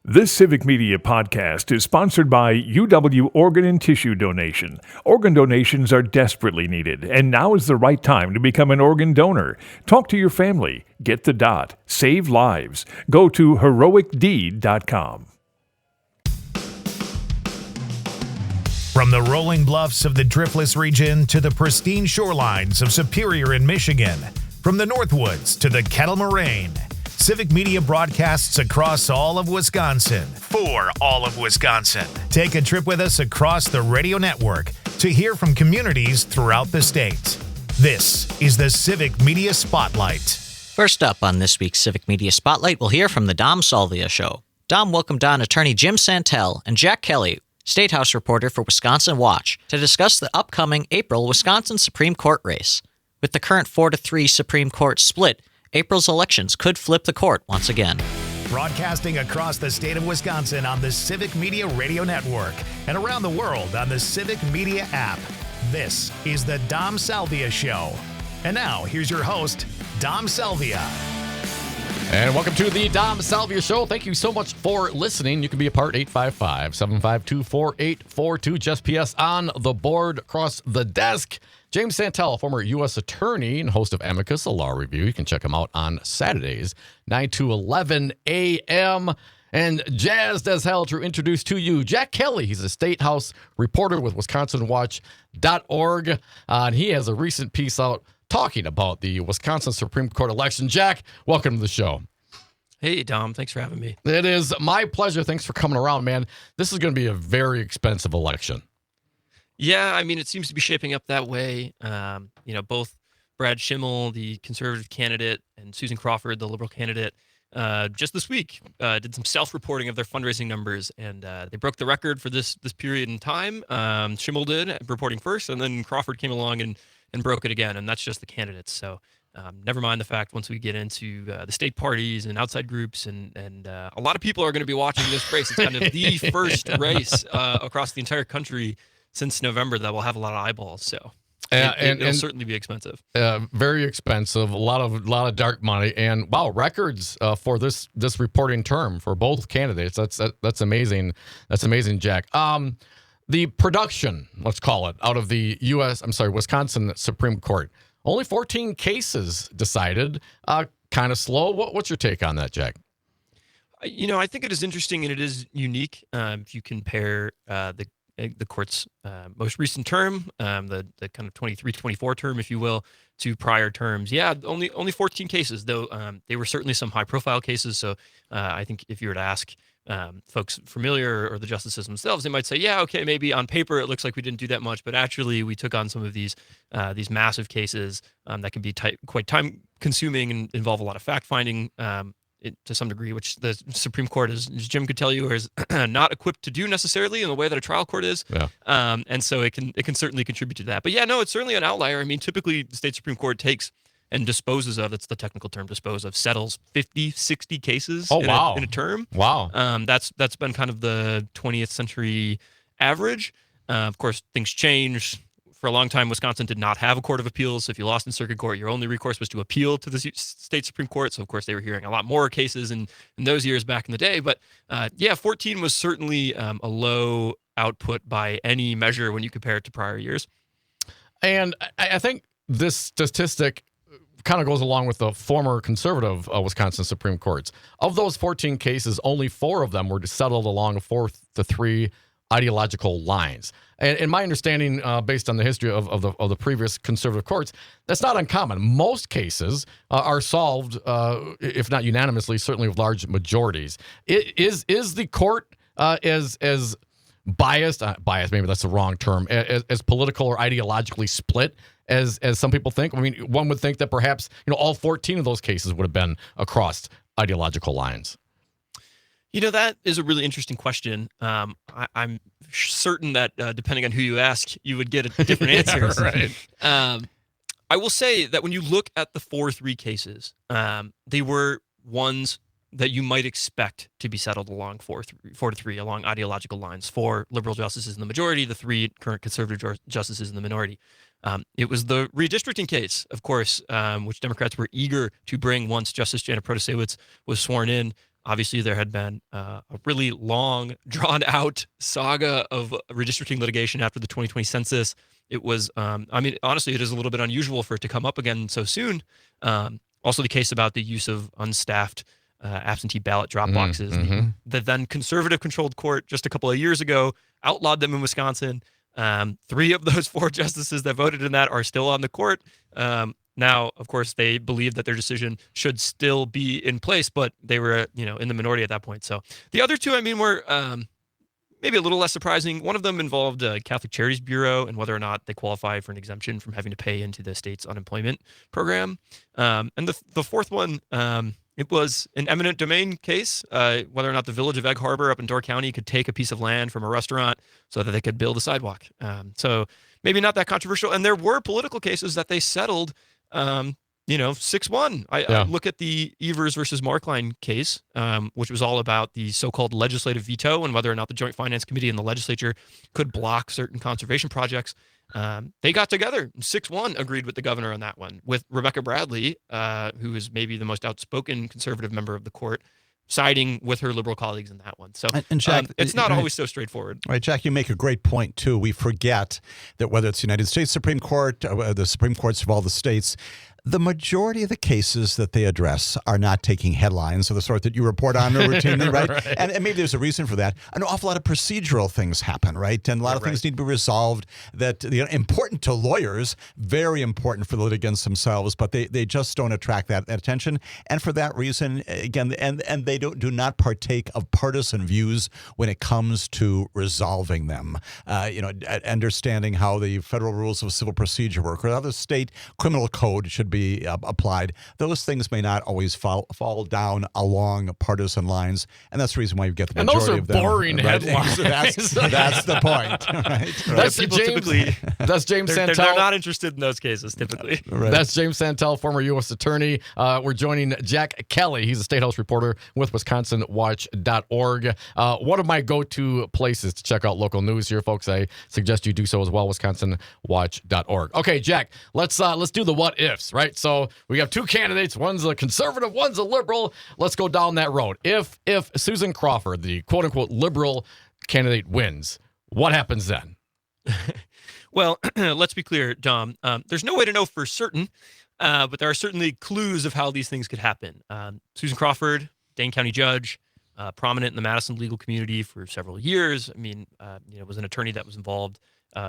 This Civic Media podcast is sponsored by UW Organ and Tissue Donation. Organ donations are desperately needed, and now is the right time to become an organ donor. Talk to your family. Get the dot. Save lives. Go to heroicdeed.com. From the rolling bluffs of the Driftless region to the pristine shorelines of Superior in Michigan, from the Northwoods to the Kettle Moraine, Civic Media broadcasts across all of Wisconsin, for all of Wisconsin. Take a trip with us across the radio network to hear from communities throughout the state. This is the Civic Media Spotlight. First up on this week's Civic Media Spotlight, we'll hear from the Dom Salvia Show. Dom welcomed on attorney Jim Santelle and Jack Kelly, statehouse reporter for Wisconsin Watch, to discuss the upcoming April Wisconsin Supreme Court race. With the current 4-3 Supreme Court split, April's elections could flip the court once again. Broadcasting across the state of Wisconsin on the Civic Media Radio Network and around the world on the Civic Media app. This is the Dom Salvia Show. And now, here's your host, Dom Salvia. And welcome to the Dom Salvia Show. Thank you so much for listening. You can be a part 855-752-4842. Just PS on the board across the desk. James Santelle, former U.S. attorney and host of Amicus, a law review. You can check him out on Saturdays, 9 to 11 a.m. And jazzed as hell to introduce to you Jack Kelly. He's a State House reporter with WisconsinWatch.org. And he has a recent piece out talking about the Wisconsin Supreme Court election. Jack, welcome to the show. Hey, Dom. Thanks for having me. It is my pleasure. Thanks for coming around, man. This is going to be a very expensive election. Yeah, I mean, it seems to be shaping up that way. Both Brad Schimmel, the conservative candidate, and Susan Crawford, the liberal candidate, just this week did some self-reporting of their fundraising numbers, and they broke the record for this period in time. Schimmel did, reporting first, and then Crawford came along and broke it again, and that's just the candidates. So never mind the fact once we get into the state parties and outside groups, and a lot of people are going to be watching this race. It's kind of the first race across the entire country since November that will have a lot of eyeballs. So it'll certainly be expensive. Very expensive. A lot of dark money, and wow, records for this reporting term for both candidates. That's amazing. That's amazing, Jack. The production, let's call it, out of the Wisconsin Supreme Court. Only 14 cases decided. Kind of slow. What's your take on that, Jack? I think it is interesting and it is unique. If you compare the court's most recent term, the kind of 23-24 term, if you will, to prior terms. Yeah, only 14 cases, though they were certainly some high-profile cases. So I think if you were to ask folks familiar or the justices themselves, they might say, yeah, okay, maybe on paper it looks like we didn't do that much, but actually we took on some of these massive cases that can be quite time-consuming and involve a lot of fact-finding to some degree, which the Supreme Court, as Jim could tell you, is not equipped to do necessarily in the way that a trial court is. Yeah. And so it can certainly contribute to that. But yeah, no, it's certainly an outlier. I mean, typically the state Supreme Court takes and disposes of, that's the technical term, settles 50, 60 cases in a term. Wow. That's been kind of the 20th century average. Of course, things change. For a long time, Wisconsin did not have a court of appeals. So if you lost in circuit court, your only recourse was to appeal to the state Supreme Court. So, of course, they were hearing a lot more cases in those years back in the day. But, 14 was certainly a low output by any measure when you compare it to prior years. And I think this statistic kind of goes along with the former conservative Wisconsin Supreme Courts. Of those 14 cases, only 4 of them were settled along 4-3 ideological lines. And in my understanding, based on the history of the previous conservative courts, that's not uncommon. Most cases are solved, if not unanimously, certainly with large majorities. Is the court as biased, maybe that's the wrong term, as political or ideologically split as some people think? I mean, one would think that perhaps all 14 of those cases would have been across ideological lines. That is a really interesting question. I'm certain that depending on who you ask, you would get different answers. Right. I will say that when you look at the 4-3 cases, they were ones that you might expect to be settled along 4-3 along ideological lines. 4 liberal justices in the majority, the 3 current conservative justices in the minority. It was the redistricting case, of course, which Democrats were eager to bring once Justice Janet Protasiewicz was sworn in Obviously, there had been a really long, drawn-out saga of redistricting litigation after the 2020 census. It was, honestly, it is a little bit unusual for it to come up again so soon. Also, the case about the use of unstaffed absentee ballot drop boxes. The then conservative-controlled court just a couple of years ago outlawed them in Wisconsin. 3 of those 4 justices that voted in that are still on the court. Now, of course, they believe that their decision should still be in place, but they were, in the minority at that point. So the other 2, were maybe a little less surprising. One of them involved Catholic Charities Bureau and whether or not they qualify for an exemption from having to pay into the state's unemployment program. And the fourth one, it was an eminent domain case, whether or not the village of Egg Harbor up in Door County could take a piece of land from a restaurant so that they could build a sidewalk. So maybe not that controversial. And there were political cases that they settled 6-1. I look at the Evers versus Markline case, which was all about the so-called legislative veto and whether or not the Joint Finance Committee and the legislature could block certain conservation projects. They got together, 6-1, agreed with the governor on that one, with Rebecca Bradley, who is maybe the most outspoken conservative member of the court, siding with her liberal colleagues in that one. So and Jack, it's not always so straightforward. Right, Jack, you make a great point, too. We forget that whether it's the United States Supreme Court, the Supreme Courts of all the states, the majority of the cases that they address are not taking headlines of the sort that you report on routinely, right? Right. And maybe there's a reason for that. An awful lot of procedural things happen, right? And a lot of things need to be resolved that important to lawyers, very important for the litigants themselves, but they just don't attract that attention. And for that reason, again, and they do not partake of partisan views when it comes to resolving them. Understanding how the federal rules of civil procedure work or how the state criminal code should be applied. Those things may not always fall down along partisan lines, and that's the reason why you get the majority of them. And those are boring headlines. That's the point. Right? That's James Santelle. They're not interested in those cases typically. Right. That's James Santelle, former U.S. attorney. We're joining Jack Kelly. He's a statehouse reporter with WisconsinWatch.org. One of my go-to places to check out local news here, folks. I suggest you do so as well. WisconsinWatch.org. Okay, Jack. Let's do the what ifs. Right, so we have 2 candidates. One's a conservative, one's a liberal. Let's go down that road. If Susan Crawford, the quote unquote liberal candidate, wins, what happens then? Well, let's be clear, Dom. There's no way to know for certain, but there are certainly clues of how these things could happen. Susan Crawford, Dane County judge, prominent in the Madison legal community for several years. Was an attorney that was involved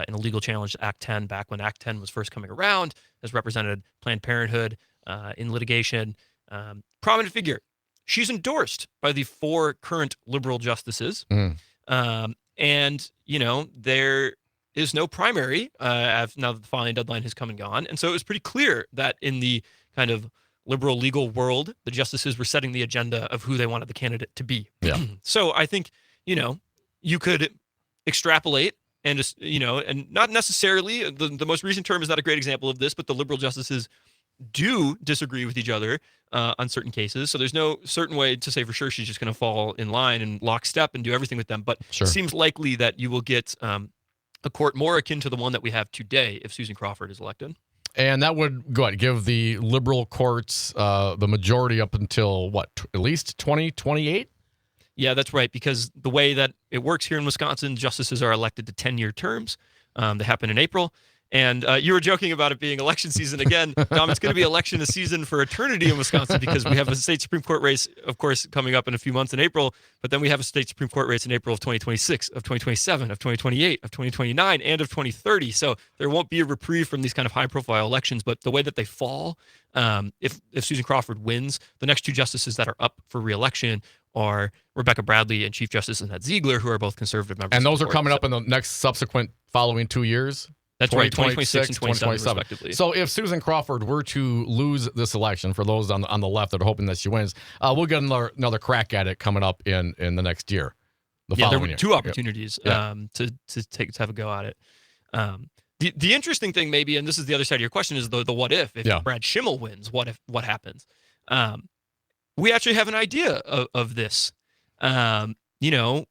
in a legal challenge to Act 10 back when Act 10 was first coming around, has represented Planned Parenthood in litigation. Prominent figure. She's endorsed by the 4 current liberal justices. And, there is no primary now that the filing deadline has come and gone. And so it was pretty clear that in the kind of liberal legal world, the justices were setting the agenda of who they wanted the candidate to be. Yeah. So I think, you could extrapolate and just, and not necessarily, the most recent term is not a great example of this, but the liberal justices do disagree with each other on certain cases. So there's no certain way to say for sure she's just going to fall in line and lockstep and do everything with them. But Sure. It seems likely that you will get a court more akin to the one that we have today if Susan Crawford is elected. And that would give the liberal courts the majority up until at least 2028? Yeah, that's right, because the way that it works here in Wisconsin, justices are elected to 10-year terms. They happen in April. And you were joking about it being election season again. Dom, it's going to be election season for eternity in Wisconsin because we have a state Supreme Court race, of course, coming up in a few months in April. But then we have a state Supreme Court race in April of 2026, of 2027, of 2028, of 2029, and of 2030. So there won't be a reprieve from these kind of high-profile elections. But the way that they fall, if Susan Crawford wins, the next 2 justices that are up for re-election are Rebecca Bradley and Chief Justice Annette Ziegler, who are both conservative members. And those are coming up in the next subsequent following 2 years? That's right, 2026 and 2027, respectively. So if Susan Crawford were to lose this election, for those on the left that are hoping that she wins, we'll get another crack at it coming up in the next year. There were 2 opportunities to have a go at it. The interesting thing, maybe, and this is the other side of your question, is the what if Brad Schimmel wins, what happens? We actually have an idea of this.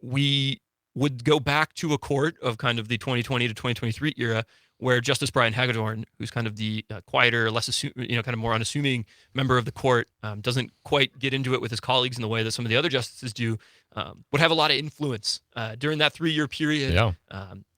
We would go back to a court of kind of the 2020 to 2023 era where Justice Brian Hagedorn, who's kind of the quieter, less kind of more unassuming member of the court, doesn't quite get into it with his colleagues in the way that some of the other justices do, would have a lot of influence during that 3-year period. Yeah.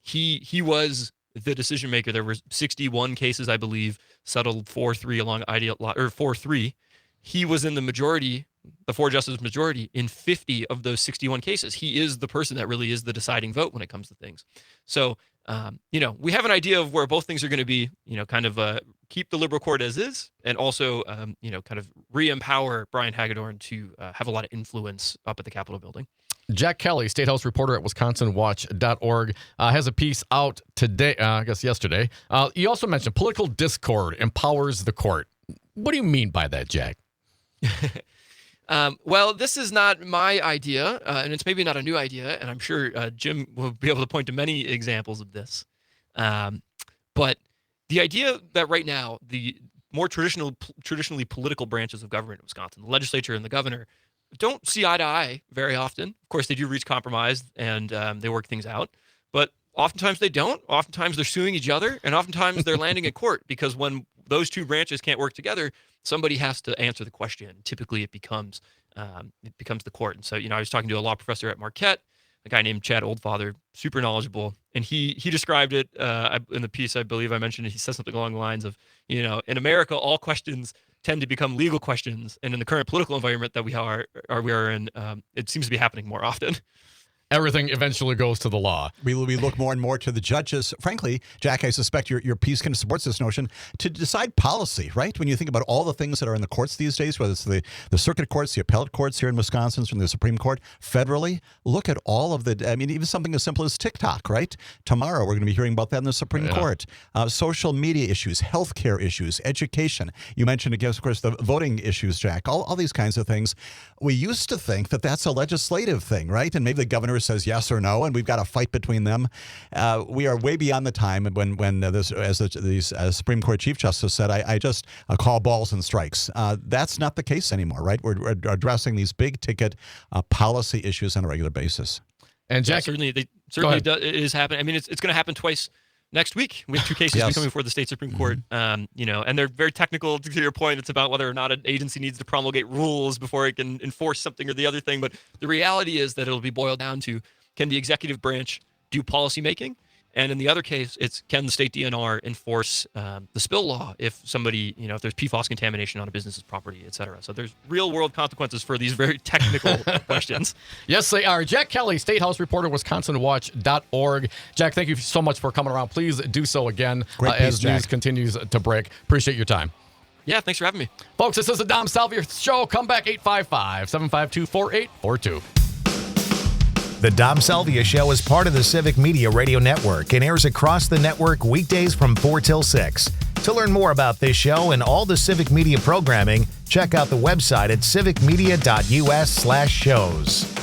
He was the decision maker. There were 61 cases, I believe, settled 4-3 along or 4-3. He was in the majority, the 4 justice majority, in 50 of those 61 cases. He is the person that really is the deciding vote when it comes to things. So, we have an idea of where both things are going to be, kind of keep the liberal court as is, and also, kind of re-empower Brian Hagedorn to have a lot of influence up at the Capitol building. Jack Kelly, statehouse reporter at WisconsinWatch.org, has a piece out today, yesterday. You also mentioned political discord empowers the court. What do you mean by that, Jack? Well, this is not my idea, and it's maybe not a new idea, and I'm sure Jim will be able to point to many examples of this. But the idea that right now, the more traditionally political branches of government in Wisconsin, the legislature and the governor, don't see eye to eye very often. Of course, they do reach compromise, and they work things out. But oftentimes they don't. Oftentimes they're suing each other, and oftentimes they're landing at court, because when those two branches can't work together, somebody has to answer the question. Typically, it becomes the court. And so, I was talking to a law professor at Marquette, a guy named Chad Oldfather, super knowledgeable, and he described it in the piece. I believe I mentioned it. He said something along the lines of, in America, all questions tend to become legal questions, and in the current political environment that we are in, it seems to be happening more often. Everything eventually goes to the law. We look more and more to the judges. Frankly, Jack, I suspect your piece kind of supports this notion to decide policy, right? When you think about all the things that are in the courts these days, whether it's the circuit courts, the appellate courts here in Wisconsin, from the Supreme Court, federally, look at all of even something as simple as TikTok, right? Tomorrow, we're going to be hearing about that in the Supreme Court. Social media issues, healthcare issues, education. You mentioned, of course, the voting issues, Jack, all these kinds of things. We used to think that that's a legislative thing, right? And maybe the governor says yes or no, and we've got a fight between them. We are way beyond the time when these Supreme Court Chief Justice said, I just call balls and strikes. That's not the case anymore, right? We're addressing these big ticket policy issues on a regular basis. And Jack, it is happening. I mean, it's going to happen twice next week. We have 2 cases coming before the state Supreme Court, and they're very technical. To your point, it's about whether or not an agency needs to promulgate rules before it can enforce something or the other thing. But the reality is that it'll be boiled down to, can the executive branch do policymaking? And in the other case, it's, can the state DNR enforce the spill law if somebody, if there's PFAS contamination on a business's property, et cetera. So there's real world consequences for these very technical questions. Yes, they are. Jack Kelly, Statehouse reporter, WisconsinWatch.org. Jack, thank you so much for coming around. Please do so again as news continues to break. Appreciate your time. Yeah, thanks for having me. Folks, this is the Dom Salvia Show. Come back 855-752-4842. The Dom Salvia Show is part of the Civic Media Radio Network and airs across the network weekdays from 4 till 6. To learn more about this show and all the Civic Media programming, check out the website at civicmedia.us/shows.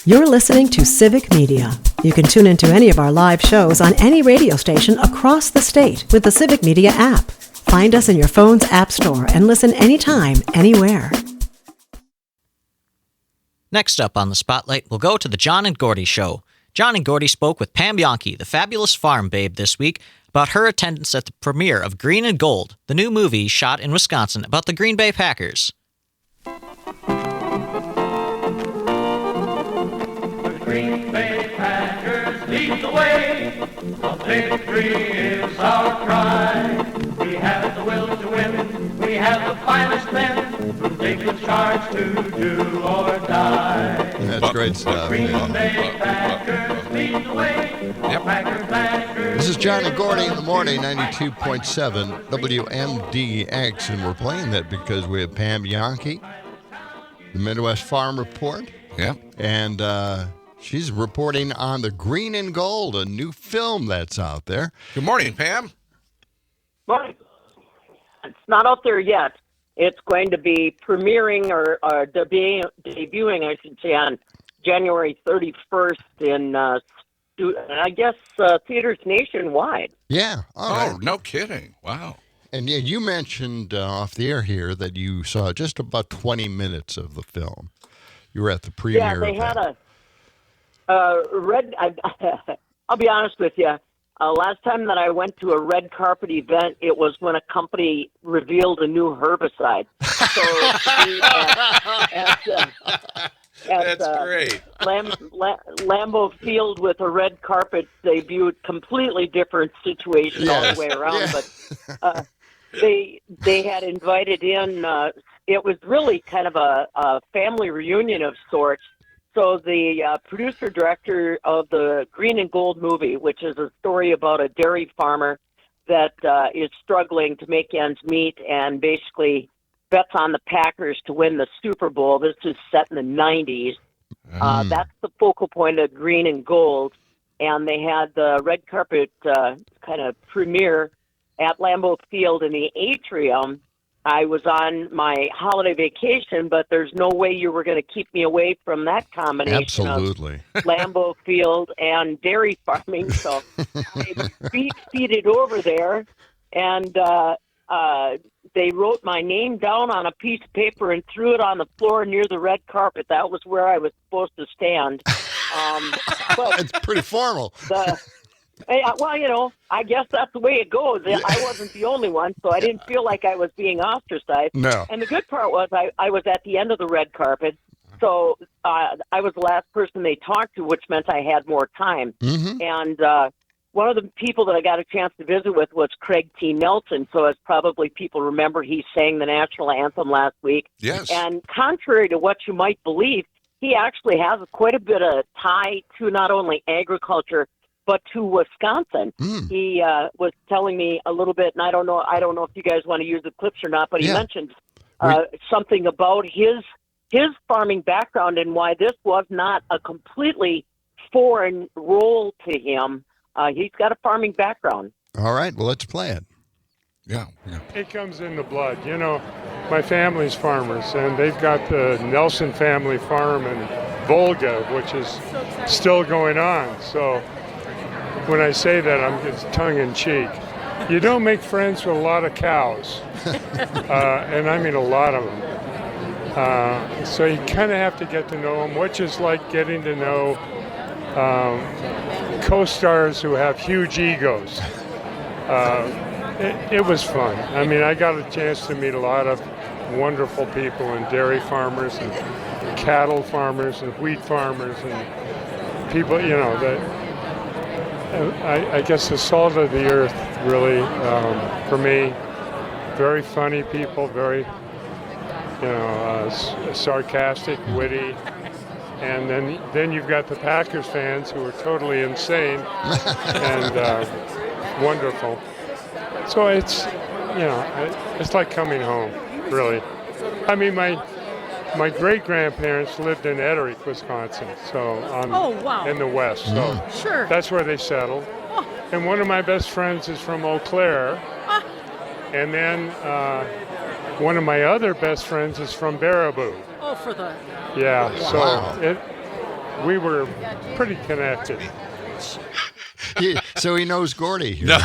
You're listening to Civic Media. You can tune into any of our live shows on any radio station across the state with the Civic Media app. Find us in your phone's app store and listen anytime, anywhere. Next up on the Spotlight, we'll go to the John and Gordy Show. John and Gordy spoke with Pam Jahnke, the fabulous farm babe, this week about her attendance at the premiere of Green and Gold, the new movie shot in Wisconsin about the Green Bay Packers. The Green Bay Packers lead the way. A victory is our cry. We have the will to win. We have the finest men who take the charge to do or die. That's great stuff. Green Bay Packers lead the way. Packers. This is John and Gordy in the morning, 92.7 WMDX, and we're playing that because we have Pam Jahnke, the Midwest Farm Report. Yeah. And she's reporting on the Green and Gold, a new film that's out there. Good morning, Pam. Morning. It's not out there yet. It's going to be premiering or debuting, I should say, on January 31st in, I guess, theaters nationwide. Yeah. Oh, no kidding. Wow. And yeah, you mentioned off the air here that you saw just about 20 minutes of the film. You were at the premiere. Yeah, they had I'll be honest with you. Last time that I went to a red carpet event, it was when a company revealed a new herbicide. So That's great. Lambeau Field with a red carpet debuted, completely different situation all the way around. But they had invited in. It was really kind of a family reunion of sorts. So the producer-director of the Green and Gold movie, which is a story about a dairy farmer that is struggling to make ends meet and basically bets on the Packers to win the Super Bowl. This is set in the 90s. That's the focal point of Green and Gold. And they had the red carpet kind of premiere at Lambeau Field in the atrium. I was on my holiday vacation, but there's no way you were going to keep me away from that combination Absolutely. of Lambeau Field and dairy farming. So I beat-feeded over there, and they wrote my name down on a piece of paper and threw it on the floor near the red carpet. That was where I was supposed to stand. But It's pretty formal. well, I guess that's the way it goes. I wasn't the only one, so I didn't feel like I was being ostracized. No. And the good part was I was at the end of the red carpet, so I was the last person they talked to, which meant I had more time. Mm-hmm. And one of the people that I got a chance to visit with was Craig T. Nelson. So as probably people remember, he sang the national anthem last week. Yes. And contrary to what you might believe, he actually has quite a bit of tie to not only agriculture, but to Wisconsin. He was telling me a little bit, and I don't know if you guys want to use the clips or not, but he mentioned something about his farming background and why this was not a completely foreign role to him. He's got a farming background. All right, well, let's play it. Yeah. It comes in the blood. My family's farmers, and they've got the Nelson family farm in Volga, which is still going on. So when I say that, it's tongue-in-cheek. You don't make friends with a lot of cows, and I mean a lot of them. So you kind of have to get to know them, which is like getting to know co-stars who have huge egos. It was fun. I mean, I got a chance to meet a lot of wonderful people, and dairy farmers and cattle farmers and wheat farmers and people, that I guess the salt of the earth, really, for me, very funny people, very, sarcastic, witty. And then you've got the Packers fans who are totally insane and wonderful. So it's, it's like coming home, really. I mean, my great-grandparents lived in Etterick, Wisconsin, so in the west. So Sure. That's where they settled. Oh. And one of my best friends is from Eau Claire. And then one of my other best friends is from Baraboo. Oh, for the... Yeah, so we were pretty connected. So he knows Gordy here. No.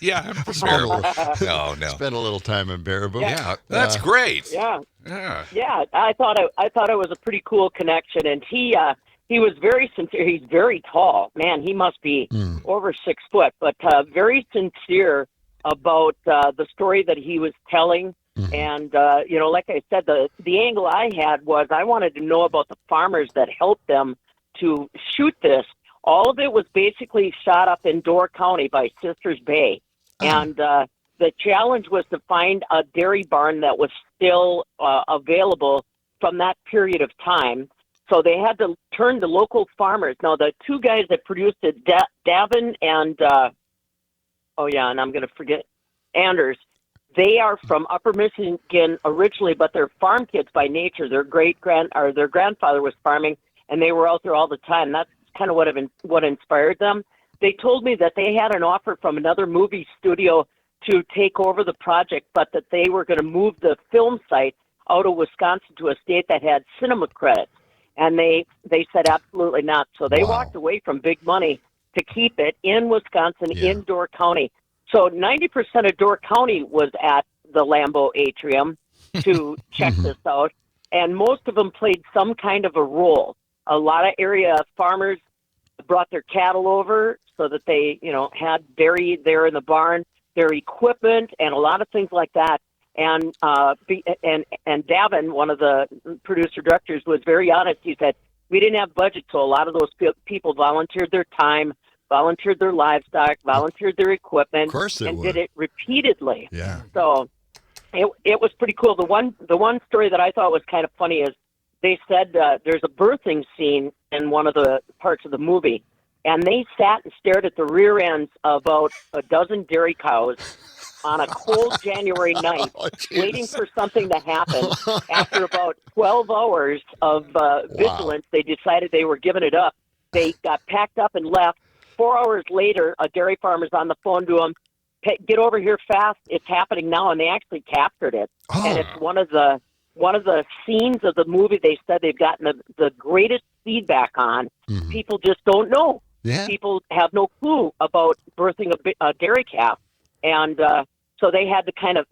Yeah, I'm from Baraboo. No. Spent a little time in Baraboo. Yeah, that's great. Yeah. Yeah. I thought it was a pretty cool connection, and he was very sincere. He's very tall, man. He must be over 6 foot, but very sincere about the story that he was telling. And like I said, the angle I had was I wanted to know about the farmers that helped them to shoot this. All of it was basically shot up in Door County by Sisters Bay. And the challenge was to find a dairy barn that was still available from that period of time. So they had to turn to local farmers. Now, the two guys that produced it, Davin and, and I'm going to forget, Anders, they are from Upper Michigan originally, but they're farm kids by nature. Their grandfather was farming, and they were out there all the time. That's kind of what inspired them. They told me that they had an offer from another movie studio to take over the project, but that they were going to move the film site out of Wisconsin to a state that had cinema credits. And they said absolutely not. So they walked away from big money to keep it in Wisconsin, in Door County. So 90% of Door County was at the Lambeau Atrium to check this out, and most of them played some kind of a role. A lot of area farmers brought their cattle over so that they, had dairy there in the barn, their equipment, and a lot of things like that. And Davin, one of the producer directors, was very honest. He said, we didn't have budget, so a lot of those people volunteered their time, volunteered their livestock, volunteered their equipment, Of course they and would. did it repeatedly. Yeah. So it was pretty cool. The one story that I thought was kind of funny is they said there's a birthing scene in one of the parts of the movie, and they sat and stared at the rear ends of about a dozen dairy cows on a cold January night, waiting for something to happen. After about 12 hours of vigilance, they decided they were giving it up. They got packed up and left. 4 hours later, a dairy farmer's on the phone to them, get over here fast, it's happening now, and they actually captured it. And it's one of the scenes of the movie they said they've gotten the greatest feedback on. Mm-hmm. People just don't know. Yeah. People have no clue about birthing a dairy calf. And so they had to kind of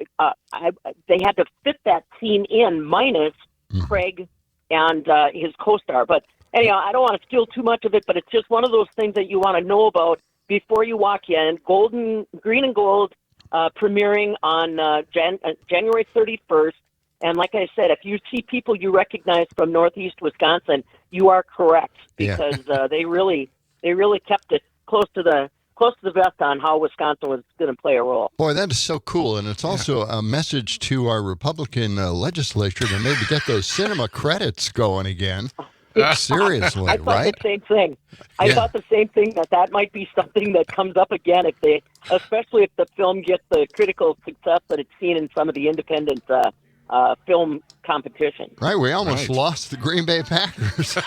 they had to fit that scene in minus Craig and his co-star. But anyhow, I don't want to steal too much of it, but it's just one of those things that you want to know about before you walk in. Green and Gold premiering on January 31st. And like I said, if you see people you recognize from Northeast Wisconsin, you are correct, because they really kept it close to the vest on how Wisconsin was going to play a role. Boy, that is so cool. And it's also a message to our Republican legislature to maybe get those cinema credits going again. Seriously, I thought right? the same thing. I thought the same thing, that might be something that comes up again, especially if the film gets the critical success that it's seen in some of the independent film competition. Right, we almost lost the Green Bay Packers.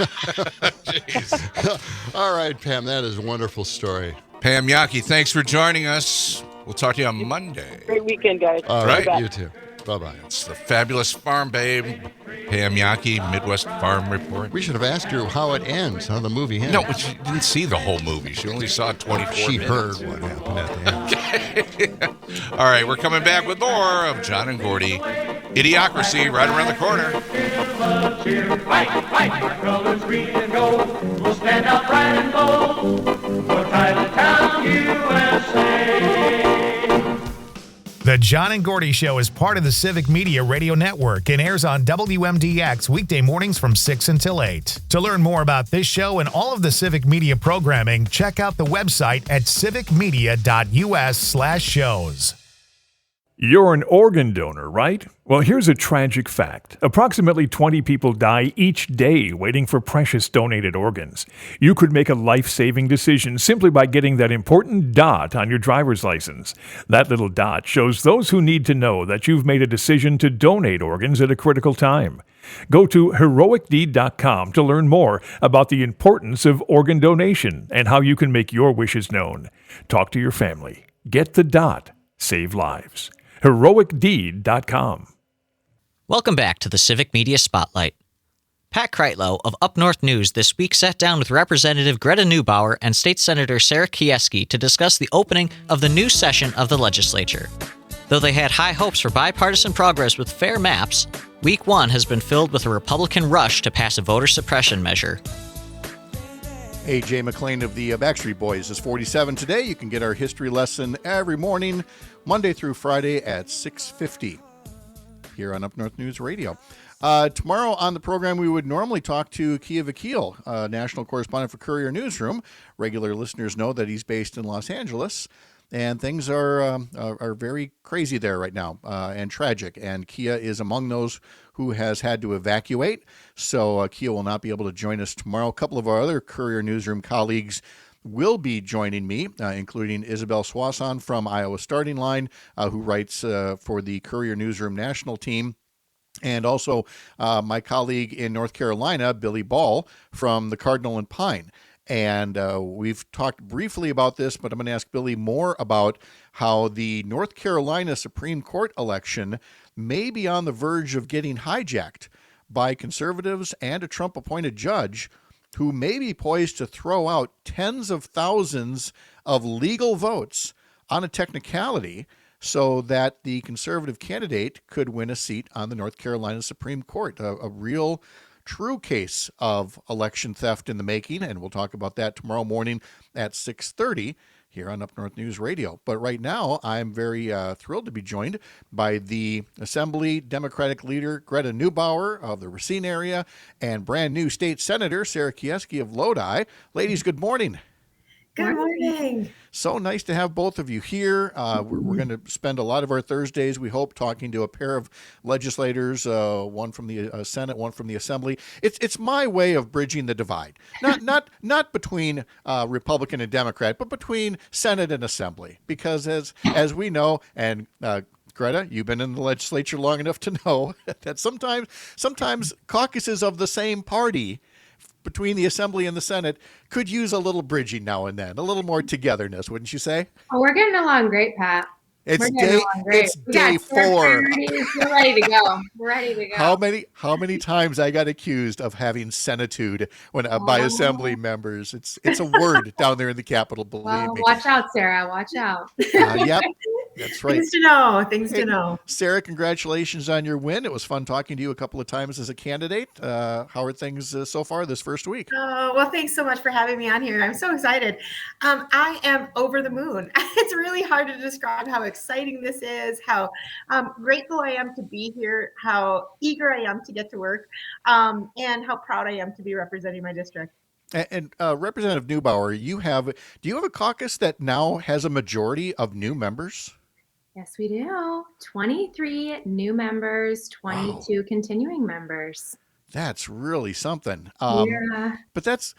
All right, Pam, that is a wonderful story. Pam Jahnke, thanks for joining us. We'll talk to you on Monday. Great weekend, guys. All right, Bye-bye. you too. Bye-bye. It's the fabulous farm babe, Pam Jahnke, Midwest Farm Report. We should have asked her how it ends, how the movie ends. No, but she didn't see the whole movie. She only saw 24 She minutes. heard what happened at the end. All right, we're coming back with more of John and Gordy. Idiocracy right around the corner. Fight, our colors green and gold. We'll stand out bright and bold for Titletown, USA. The John and Gordy Show is part of the Civic Media Radio Network and airs on WMDX weekday mornings from 6 until 8. To learn more about this show and all of the Civic Media programming, check out the website at civicmedia.us/shows. You're an organ donor, right? Well, here's a tragic fact. Approximately 20 people die each day waiting for precious donated organs. You could make a life-saving decision simply by getting that important dot on your driver's license. That little dot shows those who need to know that you've made a decision to donate organs at a critical time. Go to heroicdeed.com to learn more about the importance of organ donation and how you can make your wishes known. Talk to your family. Get the dot. Save lives. heroicdeed.com. Welcome back to the Civic Media Spotlight. Pat Kreitlow of Up North News this week sat down with Representative Greta Neubauer and State Senator Sarah Keyeski to discuss the opening of the new session of the legislature. Though they had high hopes for bipartisan progress with fair maps, Week 1 has been filled with a Republican rush to pass a voter suppression measure. A.J. McLean of the Backstreet Boys is 47 today. You can get our history lesson every morning, Monday through Friday at 6:50 here on Up North News Radio. Tomorrow on the program, we would normally talk to Kia Vakil, national correspondent for Courier Newsroom. Regular listeners know that he's based in Los Angeles, and things are very crazy there right now and tragic. And Kia is among those who has had to evacuate. So Kia will not be able to join us tomorrow. A couple of our other Courier Newsroom colleagues will be joining me, including Isabel Swanson from Iowa Starting Line, who writes for the Courier Newsroom national team. And also my colleague in North Carolina, Billy Ball, from the Cardinal and Pine. And we've talked briefly about this, but I'm going to ask Billy more about how the North Carolina Supreme Court election may be on the verge of getting hijacked by conservatives and a Trump-appointed judge who may be poised to throw out tens of thousands of legal votes on a technicality so that the conservative candidate could win a seat on the North Carolina Supreme Court. A real true case of election theft in the making, and we'll talk about that tomorrow morning at 6:30 here on Up North News Radio. But right now, I'm very thrilled to be joined by the Assembly Democratic leader, Greta Neubauer of the Racine area, and brand new state senator, Sarah Keyeski of Lodi. Ladies, good morning. Good morning. So nice to have both of you here. We're going to spend a lot of our Thursdays, we hope, talking to a pair of legislators, one from the Senate, one from the Assembly. It's my way of bridging the divide, not between Republican and Democrat, but between Senate and Assembly. Because as we know, and Greta, you've been in the legislature long enough to know that sometimes caucuses of the same party between the Assembly and the Senate could use a little bridging now and then, a little more togetherness, wouldn't you say? Oh, we're getting along great, Pat. It's day 4. We're ready to go. We're ready to go. How many times I got accused of having senitude by Assembly members? It's a word down there in the Capitol. Believe me. Watch out, Sarah. Watch out. Yep. That's right. Things to know. Sarah, congratulations on your win. It was fun talking to you a couple of times as a candidate. How are things so far this first week? Oh, well, thanks so much for having me on here. I'm so excited. I am over the moon. It's really hard to describe how exciting this is, how grateful I am to be here, how eager I am to get to work, and how proud I am to be representing my district. And Representative Neubauer, do you have a caucus that now has a majority of new members? Yes, we do. 23 new members, 22 continuing members. That's really something. Yeah. But that's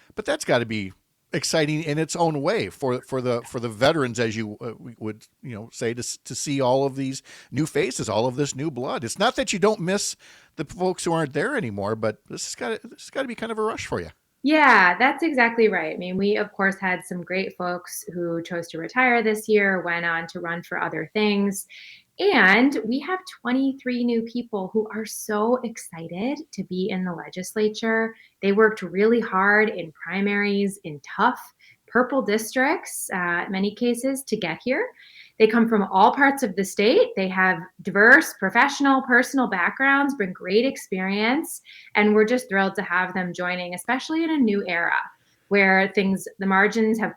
got to be exciting in its own way for the veterans, as you would say, to see all of these new faces, all of this new blood. It's not that you don't miss the folks who aren't there anymore, but this has got to be kind of a rush for you. Yeah, that's exactly right. I mean, we, of course, had some great folks who chose to retire this year, went on to run for other things. And we have 23 new people who are so excited to be in the legislature. They worked really hard in primaries, in tough purple districts, in many cases, to get here. They come from all parts of the state. They have diverse professional, personal backgrounds, bring great experience, and we're just thrilled to have them joining, especially in a new era where the margins have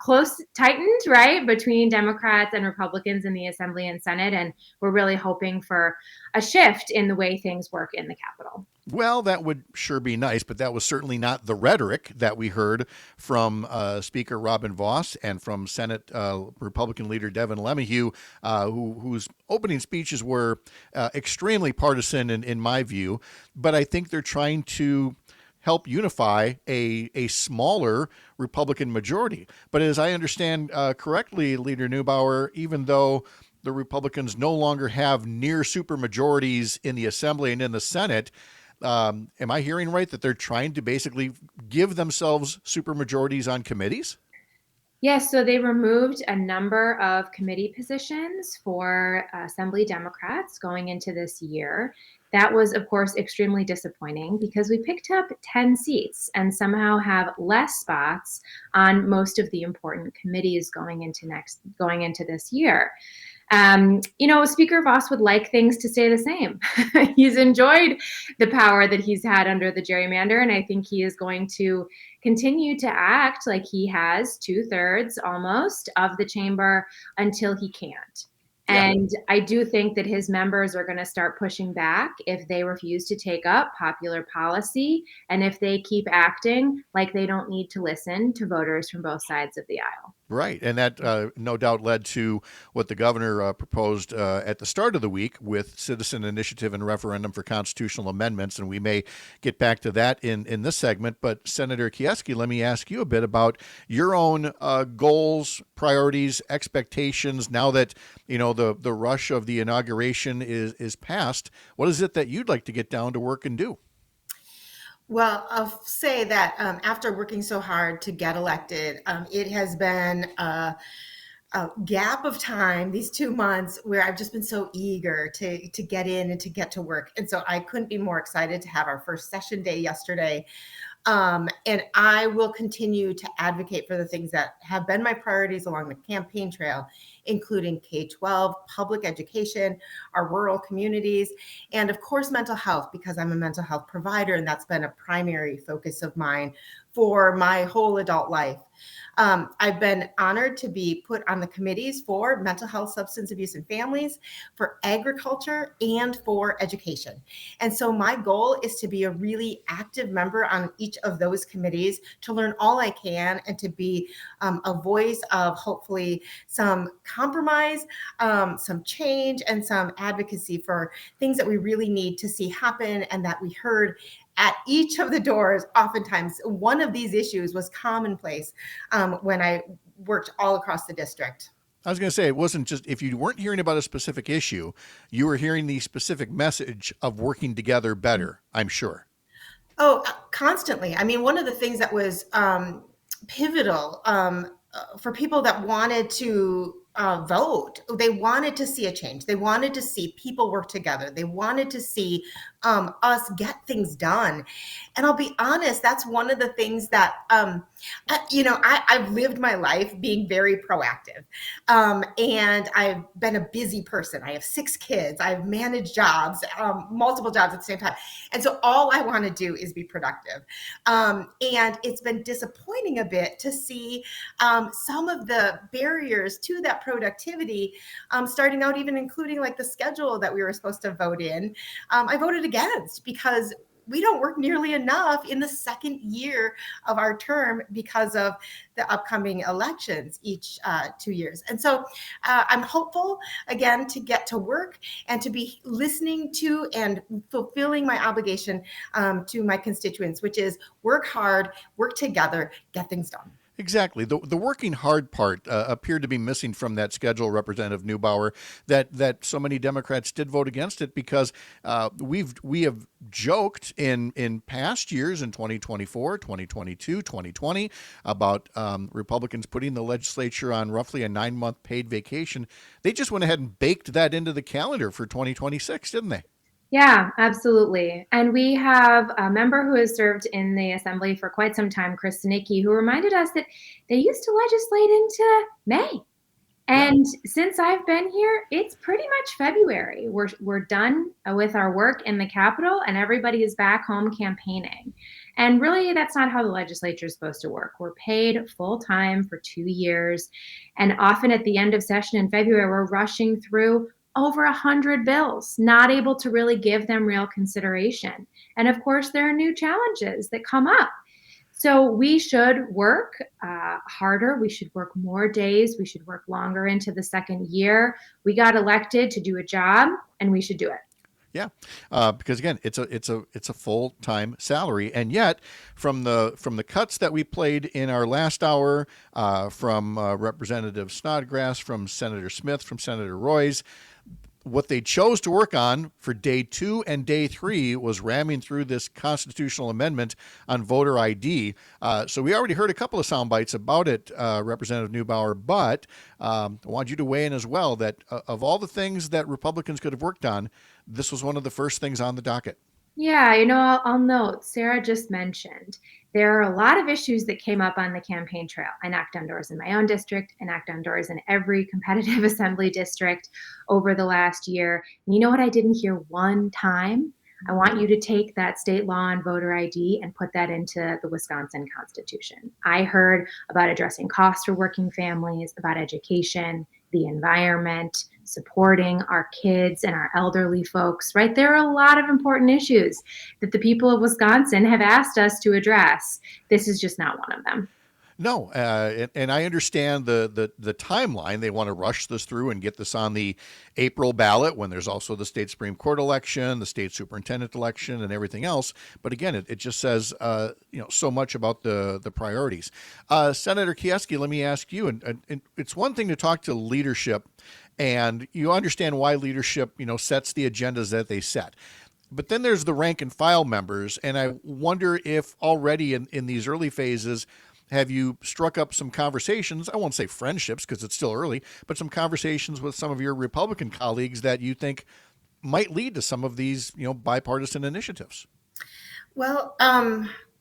tightened, right, between Democrats and Republicans in the Assembly and Senate, and we're really hoping for a shift in the way things work in the Capitol. Well, that would sure be nice, but that was certainly not the rhetoric that we heard from Speaker Robin Vos and from Senate Republican leader Devin LeMahieu, whose opening speeches were extremely partisan in my view, but I think they're trying to help unify a smaller Republican majority. But as I understand correctly, Leader Neubauer, even though the Republicans no longer have near supermajorities in the Assembly and in the Senate, am I hearing right that they're trying to basically give themselves supermajorities on committees? Yes, so they removed a number of committee positions for Assembly Democrats going into this year. That was, of course, extremely disappointing because we picked up 10 seats and somehow have less spots on most of the important committees going into this year. Speaker Vos would like things to stay the same. He's enjoyed the power that he's had under the gerrymander, and I think he is going to continue to act like he has 2/3 almost of the chamber until he can't. And I do think that his members are going to start pushing back if they refuse to take up popular policy and if they keep acting like they don't need to listen to voters from both sides of the aisle. Right. And that no doubt led to what the governor proposed at the start of the week with citizen initiative and referendum for constitutional amendments. And we may get back to that in this segment. But Senator Keyeski, let me ask you a bit about your own goals, priorities, expectations. Now that, the rush of the inauguration is past, what is it that you'd like to get down to work and do? Well, I'll say that after working so hard to get elected, it has been a gap of time, these 2 months, where I've just been so eager to get in and to get to work. And so I couldn't be more excited to have our first session day yesterday. And I will continue to advocate for the things that have been my priorities along the campaign trail including K-12, public education, our rural communities, and of course, mental health, because I'm a mental health provider, and that's been a primary focus of mine for my whole adult life. I've been honored to be put on the committees for mental health, substance abuse, and families, for agriculture, and for education. And so my goal is to be a really active member on each of those committees, to learn all I can, and to be a voice of hopefully some compromise, some change, and some advocacy for things that we really need to see happen and that we heard at each of the doors. Oftentimes, one of these issues was commonplace when I worked all across the district. I was going to say, it wasn't just, if you weren't hearing about a specific issue, you were hearing the specific message of working together better, I'm sure. Oh, constantly. I mean, one of the things that was pivotal for people that wanted to vote, they wanted to see a change. They wanted to see people work together. They wanted to see us get things done. And I'll be honest, that's one of the things that, I've lived my life being very proactive. And I've been a busy person. I have 6 kids. I've managed jobs, multiple jobs at the same time. And so all I want to do is be productive. And it's been disappointing a bit to see some of the barriers to that productivity, starting out even including like the schedule that we were supposed to vote in. I voted against because we don't work nearly enough in the second year of our term because of the upcoming elections each 2 years. And so I'm hopeful, again, to get to work and to be listening to and fulfilling my obligation to my constituents, which is work hard, work together, get things done. Exactly. The working hard part appeared to be missing from that schedule, Representative Neubauer, that so many Democrats did vote against it because we have joked in past years, in 2024, 2022, 2020, about Republicans putting the legislature on roughly a 9-month paid vacation. They just went ahead and baked that into the calendar for 2026, didn't they? Yeah, absolutely. And we have a member who has served in the assembly for quite some time, Chris Stanicki, who reminded us that they used to legislate into May. And since I've been here, it's pretty much February. We're done with our work in the Capitol and everybody is back home campaigning. And really, that's not how the legislature is supposed to work. We're paid full time for 2 years. And often at the end of session in February, we're rushing through over 100 bills, not able to really give them real consideration. And of course, there are new challenges that come up. So we should work harder. We should work more days. We should work longer into the second year. We got elected to do a job, and we should do it. Yeah, because again, it's a full-time salary, and yet from the cuts that we played in our last hour, from Representative Snodgrass, from Senator Smith, from Senator Royce, what they chose to work on for day 2 and day 3 was ramming through this constitutional amendment on voter ID. So we already heard a couple of sound bites about it, Representative Neubauer, but I want you to weigh in as well that of all the things that Republicans could have worked on, this was one of the first things on the docket. Yeah, I'll note, Sarah just mentioned, there are a lot of issues that came up on the campaign trail. I knocked on doors in my own district. I knocked on doors in every competitive assembly district over the last year. And you know what I didn't hear one time? I want you to take that state law on voter ID and put that into the Wisconsin Constitution. I heard about addressing costs for working families, about education, the environment, supporting our kids and our elderly folks, right? There are a lot of important issues that the people of Wisconsin have asked us to address. This is just not one of them. No, and I understand the timeline. They want to rush this through and get this on the April ballot when there's also the state Supreme Court election, the state superintendent election, and everything else. But again, it just says so much about the priorities. Senator Keyeski, let me ask you, and it's one thing to talk to leadership, and you understand why leadership sets the agendas that they set. But then there's the rank and file members, and I wonder if already in these early phases, have you struck up some conversations? I won't say friendships because it's still early, but some conversations with some of your Republican colleagues that you think might lead to some of these, bipartisan initiatives? Well,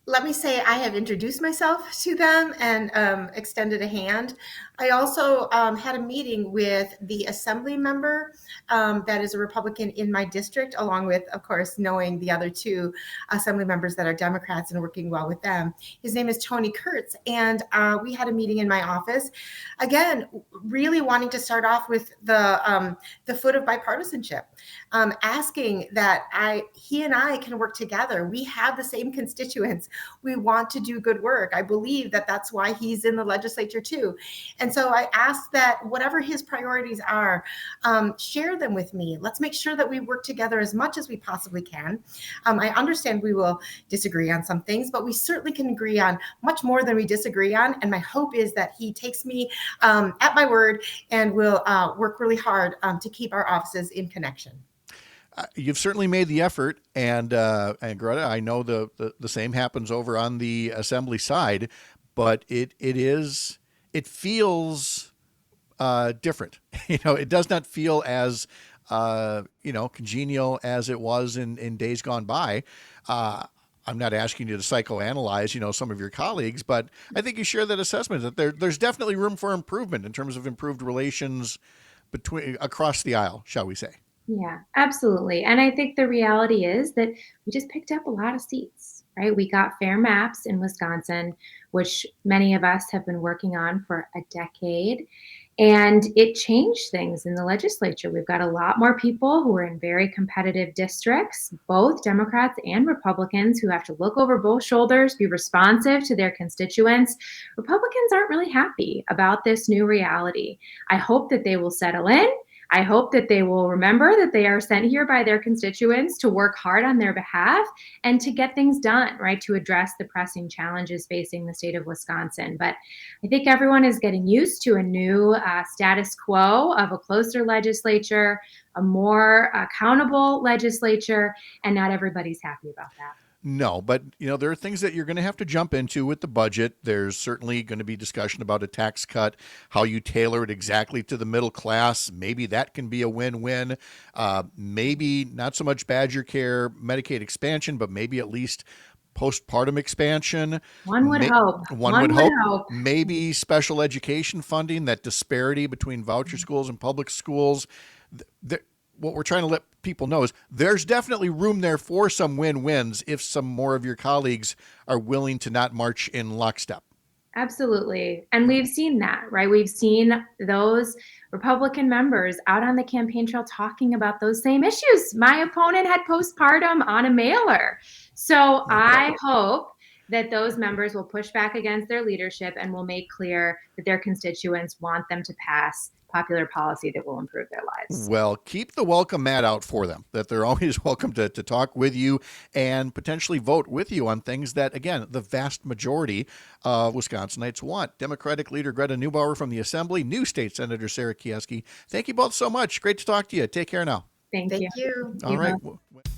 let me say I have introduced myself to them and extended a hand. I also had a meeting with the assembly member that is a Republican in my district, along with, of course, knowing the other two assembly members that are Democrats and working well with them. His name is Tony Kurtz, and we had a meeting in my office. Again, really wanting to start off with the foot of bipartisanship, asking that he and I can work together. We have the same constituents. We want to do good work. I believe that that's why he's in the legislature too. And so I ask that whatever his priorities are, share them with me. Let's make sure that we work together as much as we possibly can. I understand we will disagree on some things, but we certainly can agree on much more than we disagree on. And my hope is that he takes me at my word and will work really hard to keep our offices in connection. You've certainly made the effort, and Greta, I know the same happens over on the assembly side, but it feels different. It does not feel as congenial as it was in days gone by. I'm not asking you to psychoanalyze, some of your colleagues, but I think you share that assessment that there's definitely room for improvement in terms of improved relations across the aisle, shall we say. Yeah, absolutely. And I think the reality is that we just picked up a lot of seats, right? We got fair maps in Wisconsin, which many of us have been working on for a decade. And it changed things in the legislature. We've got a lot more people who are in very competitive districts, both Democrats and Republicans, who have to look over both shoulders, be responsive to their constituents. Republicans aren't really happy about this new reality. I hope that they will settle in. I hope that they will remember that they are sent here by their constituents to work hard on their behalf and to get things done, right, to address the pressing challenges facing the state of Wisconsin. But I think everyone is getting used to a new status quo of a closer legislature, a more accountable legislature, and not everybody's happy about that. No, but there are things that you're going to have to jump into with the budget. There's certainly going to be discussion about a tax cut, how you tailor it exactly to the middle class. Maybe that can be a win-win. Maybe not so much Badger Care, Medicaid expansion, but maybe at least postpartum expansion. One would hope. One would hope. Maybe special education funding, that disparity between voucher schools and public schools. What we're trying to let people know is there's definitely room there for some win-wins if some more of your colleagues are willing to not march in lockstep. Absolutely. And we've seen that, right? We've seen those Republican members out on the campaign trail talking about those same issues. My opponent had postpartum on a mailer. So I hope that those members will push back against their leadership and will make clear that their constituents want them to pass popular policy that will improve their lives. Well, keep the welcome mat out for them, that they're always welcome to talk with you and potentially vote with you on things that, again, the vast majority of Wisconsinites want. Democratic leader Greta Neubauer from the Assembly, new state Senator Sarah Keyeski. Thank you both so much. Great to talk to you. Take care now. Thank you. All right.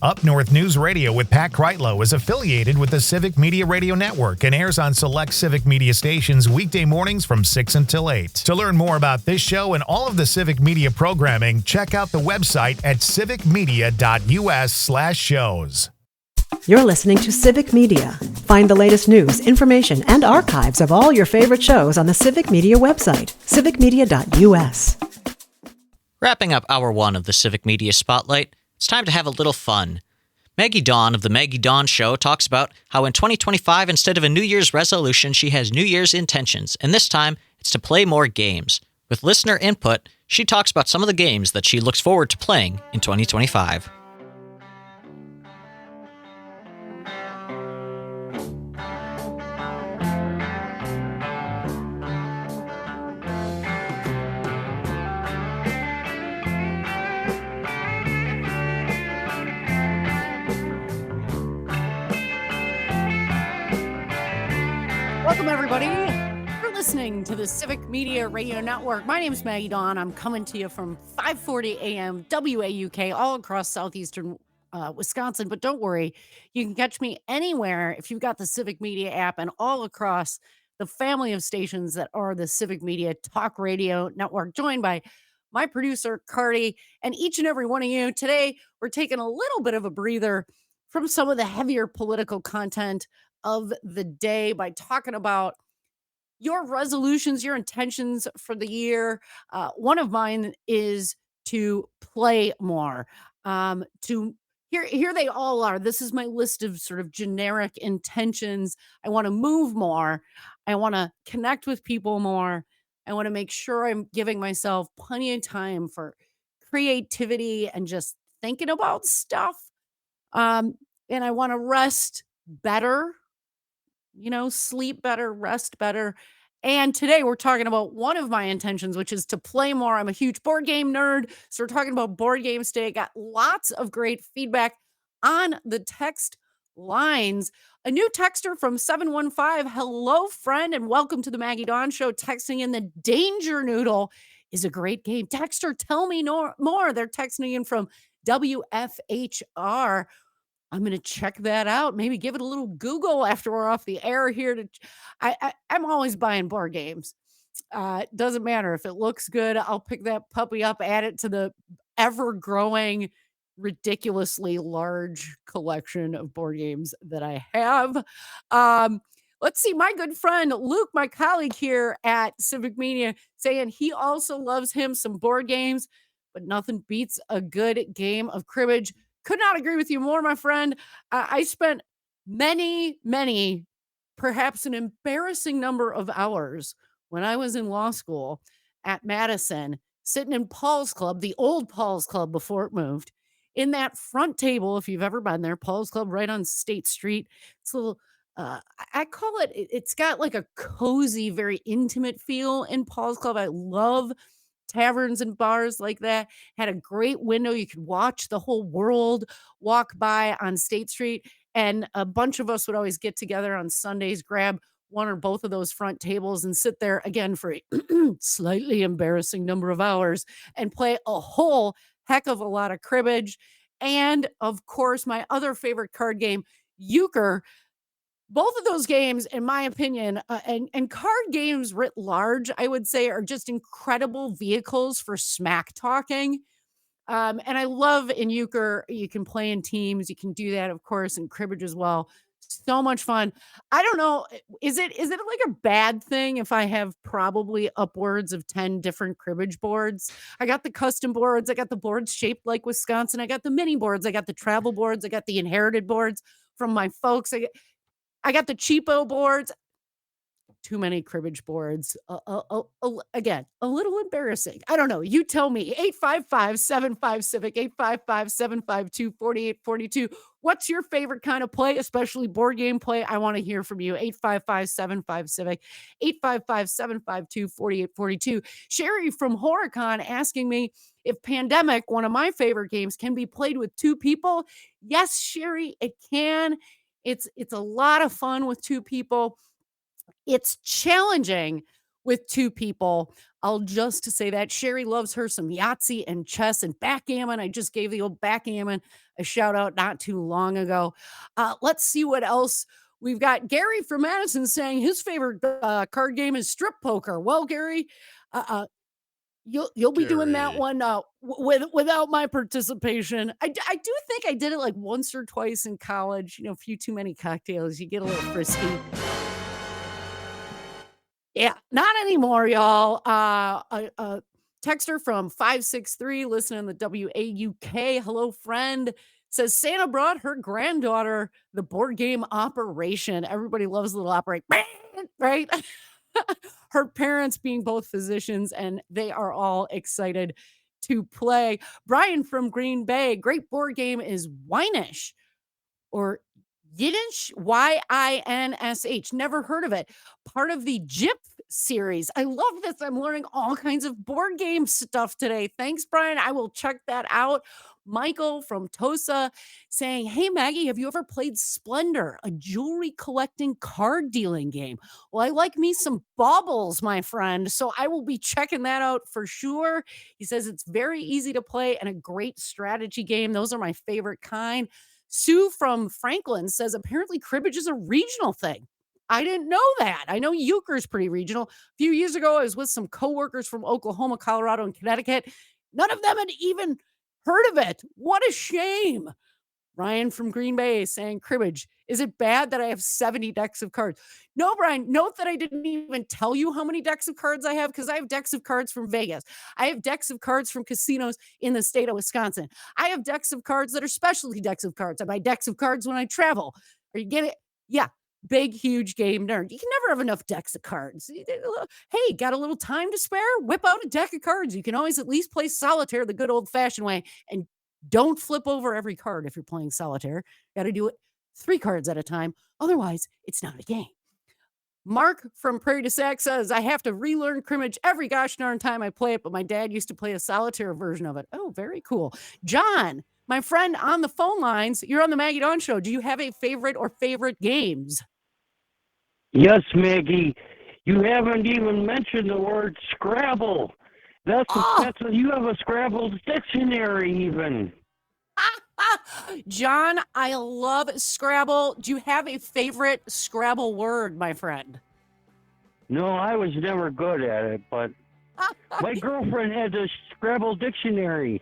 Up North News Radio with Pat Kreitlow is affiliated with the Civic Media Radio Network and airs on select Civic Media stations weekday mornings from 6 until 8. To learn more about this show and all of the Civic Media programming, check out the website at civicmedia.us/shows. You're listening to Civic Media. Find the latest news, information, and archives of all your favorite shows on the Civic Media website, civicmedia.us. Wrapping up Hour 1 of the Civic Media Spotlight, it's time to have a little fun. Maggie Dawn of The Maggie Dawn Show talks about how in 2025, instead of a New Year's resolution, she has New Year's intentions, and this time it's to play more games. With listener input, she talks about some of the games that she looks forward to playing in 2025. Welcome, everybody. You're listening to the Civic Media Radio Network. My name is Maggie Dawn. I'm coming to you from 5:40 a.m. WAUK all across southeastern Wisconsin. But don't worry, you can catch me anywhere if you've got the Civic Media app and all across the family of stations that are the Civic Media Talk Radio Network, joined by my producer, Gordy, and each and every one of you. Today, we're taking a little bit of a breather from some of the heavier political content of the day by talking about your resolutions, your intentions for the year. One of mine is to play more. Here they all are. This is my list of sort of generic intentions. I want to move more. I want to connect with people more. I want to make sure I'm giving myself plenty of time for creativity and just thinking about stuff. And I want to rest better, sleep better, rest better. And today we're talking about one of my intentions, which is to play more. I'm a huge board game nerd. So we're talking about board games today. Got lots of great feedback on the text lines. A new texter from 715. Hello, friend, and welcome to the Maggie Dawn Show. Texting in the Danger Noodle is a great game. Texter, tell me more. They're texting in from WFHR. I'm going to check that out. Maybe give it a little Google after we're off the air here. I'm always buying board games. Doesn't matter if it looks good. I'll pick that puppy up, add it to the ever-growing, ridiculously large collection of board games that I have. Let's see. My good friend Luke, my colleague here at Civic Media, saying he also loves him some board games, but nothing beats a good game of cribbage. Could not agree with you more, my friend. I spent many, perhaps an embarrassing number of hours when I was in law school at Madison, sitting in Paul's Club, the old Paul's Club before it moved, in that front table, if you've ever been there, Paul's Club right on State Street. It's a little, I call it, it's got like a cozy, very intimate feel in Paul's Club. I love taverns and bars like that. Had a great window. You could watch the whole world walk by on State Street. And a bunch of us would always get together on Sundays, grab one or both of those front tables and sit there again for a slightly embarrassing number of hours and play a whole heck of a lot of cribbage. And of course, my other favorite card game, euchre. Both of those games, in my opinion, and card games writ large, I would say, are just incredible vehicles for smack talking. And I love in euchre, you can play in teams. You can do that, of course, in cribbage as well. So much fun. I don't know. Is it like a bad thing if I have probably upwards of 10 different cribbage boards? I got the custom boards. I got the boards shaped like Wisconsin. I got the mini boards. I got the travel boards. I got the inherited boards from my folks. I got the cheapo boards. Too many cribbage boards. Again, a little embarrassing. I don't know. You tell me. 855-75-CIVIC, 855-752-4842. What's your favorite kind of play, especially board game play? I want to hear from you. 855-75-CIVIC, 855-752-4842. Sherry from Horicon asking me if Pandemic, one of my favorite games, can be played with two people. Yes, Sherry, it can. It's a lot of fun with two people. It's challenging with two people. I'll just say that Sherry loves her some Yahtzee and chess and backgammon. I just gave the old backgammon a shout out not too long ago. Let's see what else we've got. Gary from Madison saying his favorite card game is strip poker. Well, Gary, you'll be doing that one without my participation. I do think I did it like once or twice in college. A few too many cocktails, you get a little frisky. Yeah, not anymore, y'all. Texter from 563 listening to WAUK. Hello, friend. Says Santa brought her granddaughter the board game Operation. Everybody loves a little Operation, right? Her parents being both physicians, and they are all excited to play. Brian from Green Bay. Great board game is Winish or Yiddish, YINSH. Never heard of it. Part of the JIP series. I love this. I'm learning all kinds of board game stuff today. Thanks, Brian. I will check that out. Michael from Tosa saying, hey, Maggie, have you ever played Splendor, a jewelry collecting card dealing game? Well, I like me some baubles, my friend. So I will be checking that out for sure. He says it's very easy to play and a great strategy game. Those are my favorite kind. Sue from Franklin says apparently cribbage is a regional thing. I didn't know that. I know euchre is pretty regional. A few years ago, I was with some coworkers from Oklahoma, Colorado, and Connecticut. None of them had even heard of it. What a shame. Ryan from Green Bay saying, cribbage, is it bad that I have 70 decks of cards? No, Brian, note that I didn't even tell you how many decks of cards I have because I have decks of cards from Vegas. I have decks of cards from casinos in the state of Wisconsin. I have decks of cards that are specialty decks of cards. I buy decks of cards when I travel. Are you getting it? Yeah. Big, huge game nerd. You can never have enough decks of cards. Hey, got a little time to spare? Whip out a deck of cards. You can always at least play solitaire the good old-fashioned way, and don't flip over every card if you're playing solitaire. Got to do it 3 cards at a time. Otherwise, it's not a game. Mark from Prairie du Sac says, I have to relearn cribbage every gosh darn time I play it, but my dad used to play a solitaire version of it. Oh, very cool. John, my friend on the phone lines, you're on the Maggie Dawn Show. Do you have a favorite or favorite games? Yes, Maggie. You haven't even mentioned the word Scrabble. You have a Scrabble dictionary even. John, I love Scrabble. Do you have a favorite Scrabble word, my friend? No, I was never good at it, but my girlfriend had a Scrabble dictionary.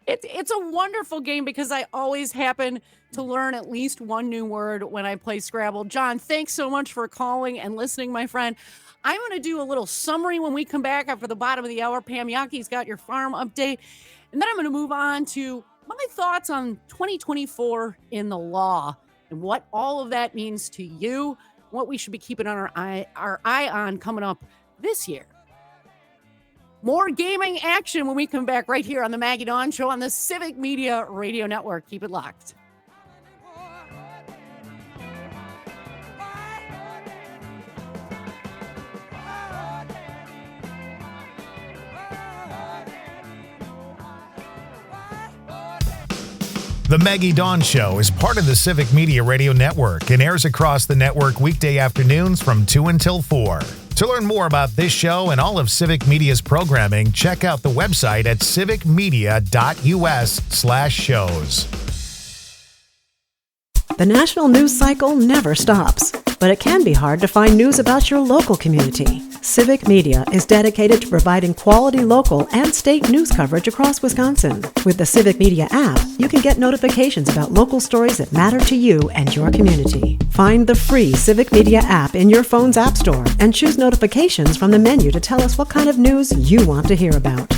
It's a wonderful game because I always happen to learn at least one new word when I play Scrabble. John, thanks so much for calling and listening, my friend. I'm going to do a little summary when we come back after the bottom of the hour. Pam Jahnke's got your farm update. And then I'm going to move on to my thoughts on 2024 in the law and what all of that means to you, what we should be keeping on our eye on coming up this year. More gaming action when we come back right here on the Maggie Dawn Show on the Civic Media Radio Network. Keep it locked. The Maggie Dawn Show is part of the Civic Media Radio Network and airs across the network weekday afternoons from 2 until 4. To learn more about this show and all of Civic Media's programming, check out the website at civicmedia.us/shows. The national news cycle never stops, but it can be hard to find news about your local community. Civic Media is dedicated to providing quality local and state news coverage across Wisconsin. With the Civic Media app, you can get notifications about local stories that matter to you and your community. Find the free Civic Media app in your phone's app store and choose notifications from the menu to tell us what kind of news you want to hear about.